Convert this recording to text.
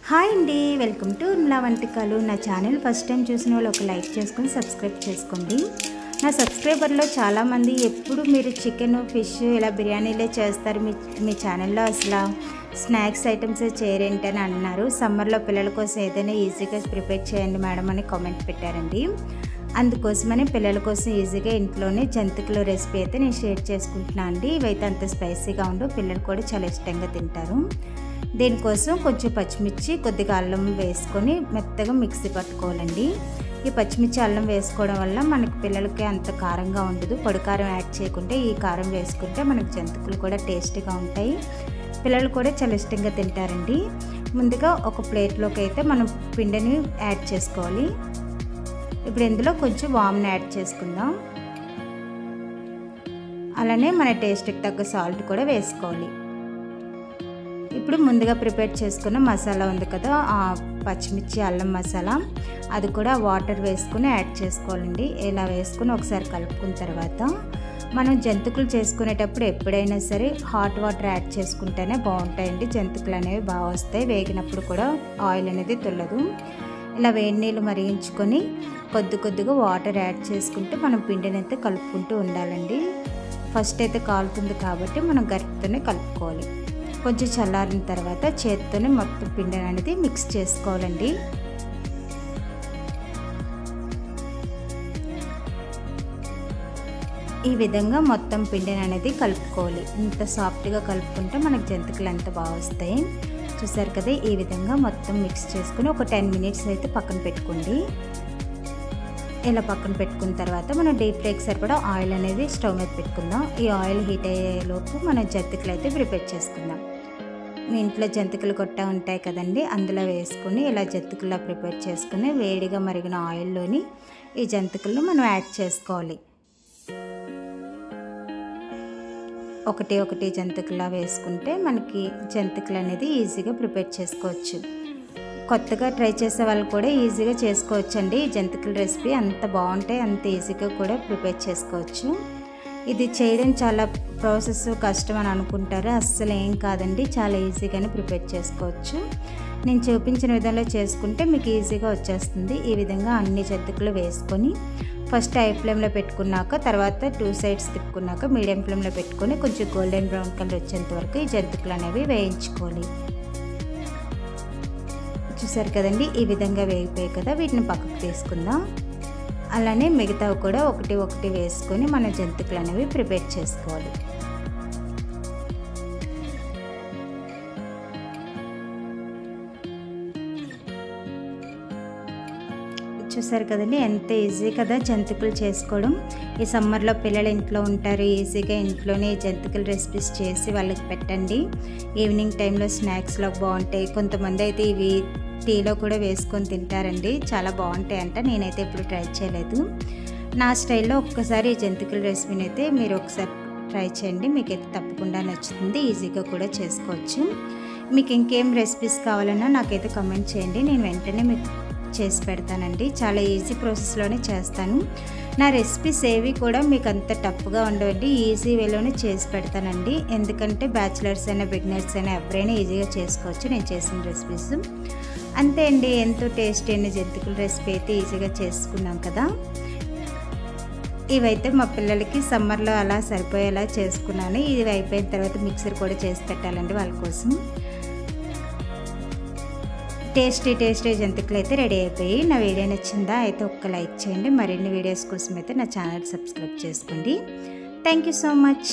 Hi అండి, welcome to Urmila వంటకాలు. నా ఛానల్ ఫస్ట్ టైం చూసిన వాళ్ళు ఒక లైక్ చేసుకొని సబ్స్క్రైబ్ చేసుకోండి. నా సబ్స్క్రైబర్లో చాలామంది ఎప్పుడు మీరు చికెన్ ఫిష్ ఇలా బిర్యానీలే చేస్తారు, మీ ఛానల్లో అసలు స్నాక్స్ ఐటమ్స్ చేయరేంటని అన్నారు. సమ్మర్లో పిల్లల కోసం ఏదైనా ఈజీగా ప్రిపేర్ చేయండి మేడం అని కామెంట్ పెట్టారండి. అందుకోసమని పిల్లల కోసం ఈజీగా ఇంట్లోనే జంతికలు రెసిపీ అయితే నేను షేర్ చేసుకుంటున్నాను అండి. ఇవైతే అంత స్పైసీగా ఉండవు, పిల్లలు కూడా చాలా ఇష్టంగా తింటారు. దీనికోసం కొంచెం పచ్చిమిర్చి, కొద్దిగా అల్లం వేసుకొని మెత్తగా మిక్సీ పట్టుకోవాలండి. ఈ పచ్చిమిర్చి అల్లం వేసుకోవడం వల్ల మనకి పిల్లలకి అంత కారంగా ఉండదు. పొడి కారం యాడ్ చేయకుంటే ఈ కారం వేసుకుంటే మనకి జంతికలు కూడా టేస్టీగా ఉంటాయి, పిల్లలు కూడా చాలా ఇష్టంగా తింటారండి. ముందుగా ఒక ప్లేట్లోకి అయితే మనం పిండిని యాడ్ చేసుకోవాలి. ఇప్పుడు ఇందులో కొంచెం వామ్ని యాడ్ చేసుకుందాం. అలానే మన టేస్ట్కి తగ్గ సాల్ట్ కూడా వేసుకోవాలి. ఇప్పుడు ముందుగా ప్రిపేర్ చేసుకున్న మసాలా ఉంది కదా, ఆ పచ్చిమిర్చి అల్లం మసాలా, అది కూడా వాటర్ వేసుకుని యాడ్ చేసుకోవాలండి. ఇలా వేసుకుని ఒకసారి కలుపుకున్న తర్వాత మనం జంతికలు చేసుకునేటప్పుడు ఎప్పుడైనా సరే హాట్ వాటర్ యాడ్ చేసుకుంటేనే బాగుంటాయండి. జంతికలు అనేవి బాగా వస్తాయి, వేగినప్పుడు కూడా ఆయిల్ అనేది తుల్లదు. ఇలా వేడి నీళ్ళు మరిగించుకొని కొద్దిగా వాటర్ యాడ్ చేసుకుంటూ మనం పిండిని అయితే కలుపుకుంటూ ఉండాలండి. ఫస్ట్ అయితే కాలుతుంది కాబట్టి మనం గరిటెతోనే కలుపుకోవాలి. కొంచెం చల్లారిన తర్వాత చేతితోనే మొత్తం పిండిని అనేది మిక్స్ చేసుకోవాలండి. ఈ విధంగా మొత్తం పిండిని అనేది కలుపుకోవాలి. ఇంత సాఫ్ట్గా కలుపుకుంటే మనకు జంతికలు అంత బాగా వస్తాయి. చూసారు కదా, ఈ విధంగా మొత్తం మిక్స్ చేసుకుని ఒక 10 మినిట్స్ అయితే పక్కన పెట్టుకోండి. ఇలా పక్కన పెట్టుకున్న తర్వాత మనం డీప్ ఫ్రైకి సరిపడా ఆయిల్ అనేది స్టవ్ మీద పెట్టుకుందాం. ఈ ఆయిల్ హీట్ అయ్యేలోపు మనం జంతికలు అయితే ప్రిపేర్ చేసుకుందాం. మీ ఇంట్లో జంతికలు కొట్ట ఉంటాయి కదండి, అందులో వేసుకుని ఇలా జంతికల్లో ప్రిపేర్ చేసుకుని వేడిగా మరిగిన ఆయిల్లోని ఈ జంతికలను మనం యాడ్ చేసుకోవాలి. ఒకటి జంతికలా వేసుకుంటే మనకి జంతికలు అనేది ఈజీగా ప్రిపేర్ చేసుకోవచ్చు. కొత్తగా ట్రై చేసే వాళ్ళు కూడా ఈజీగా చేసుకోవచ్చండి. ఈ జంతికల రెసిపీ అంత బాగుంటాయి, అంత ఈజీగా కూడా ప్రిపేర్ చేసుకోవచ్చు. ఇది చేయడం చాలా ప్రాసెస్ కష్టం అని అనుకుంటారు, అస్సలు ఏం కాదండి, చాలా ఈజీగానే ప్రిపేర్ చేసుకోవచ్చు. నేను చూపించిన విధంగా చేసుకుంటే మీకు ఈజీగా వచ్చేస్తుంది. ఈ విధంగా అన్ని జంతికలు వేసుకొని ఫస్ట్ హై ఫ్లేమ్లో పెట్టుకున్నాక తర్వాత 2 సైడ్స్ తిప్పుకున్నాక మీడియం ఫ్లేమ్లో పెట్టుకొని కొంచెం గోల్డెన్ బ్రౌన్ కలర్ వచ్చేంత వరకు ఈ జంతికలు అనేవి వేయించుకోవాలి. చూసారు కదండి, ఈ విధంగా వేగిపోయాయి కదా, వీటిని పక్కకు తీసుకుందాం. అలానే మిగతావి కూడా ఒకటి వేసుకొని మన జంతికలు అనేవి ప్రిపేర్ చేసుకోవాలి. చూసారు కదండి, ఎంత ఈజీ కదా జంతికలు చేసుకోవడం. ఈ సమ్మర్లో పిల్లలు ఇంట్లో ఉంటారు, ఈజీగా ఇంట్లోనే జంతికల రెసిపీస్ చేసి వాళ్ళకి పెట్టండి. ఈవినింగ్ టైంలో స్నాక్స్లో బాగుంటాయి. కొంతమంది అయితే ఇవి టీలో కూడా వేసుకొని తింటారండి, చాలా బాగుంటాయి అంట. నేనైతే ఎప్పుడు ట్రై చేయలేదు. నా స్టైల్లో ఒక్కసారి ఈ జంతికల రెసిపీని అయితే మీరు ఒకసారి ట్రై చేయండి, మీకైతే తప్పకుండా నచ్చుతుంది. ఈజీగా కూడా చేసుకోవచ్చు. మీకు ఇంకేం రెసిపీస్ కావాలన్నా నాకైతే కామెంట్ చేయండి, నేను వెంటనే మీకు చేసి పెడతానండి. చాలా ఈజీ ప్రాసెస్లోనే చేస్తాను. నా రెసిపీస్ ఏవి కూడా మీకు అంత టఫ్గా ఉండవండి, ఈజీ వేలోనే చేసి పెడతానండి. ఎందుకంటే బ్యాచిలర్స్ అయినా బిగినర్స్ అయినా ఎవరైనా ఈజీగా చేసుకోవచ్చు నేను చేసిన రెసిపీస్. అంతే అండి, ఎంతో టేస్టీ అయిన జంతికల రెసిపీ అయితే ఈజీగా చేసుకున్నాం కదా. ఇవైతే మా పిల్లలకి సమ్మర్లో అలా సరిపోయేలా చేసుకున్నాను. ఇది అయిపోయిన తర్వాత మిక్సర్ కూడా చేసి పెట్టాలండి వాళ్ళ కోసం. టేస్టీ జంతికలు అయితే రెడీ అయిపోయి. నా వీడియో నచ్చిందా అయితే ఒక్క లైక్ చేయండి. మరిన్ని వీడియోస్ కోసం అయితే నా ఛానల్ సబ్స్క్రైబ్ చేసుకోండి. Thank you so much.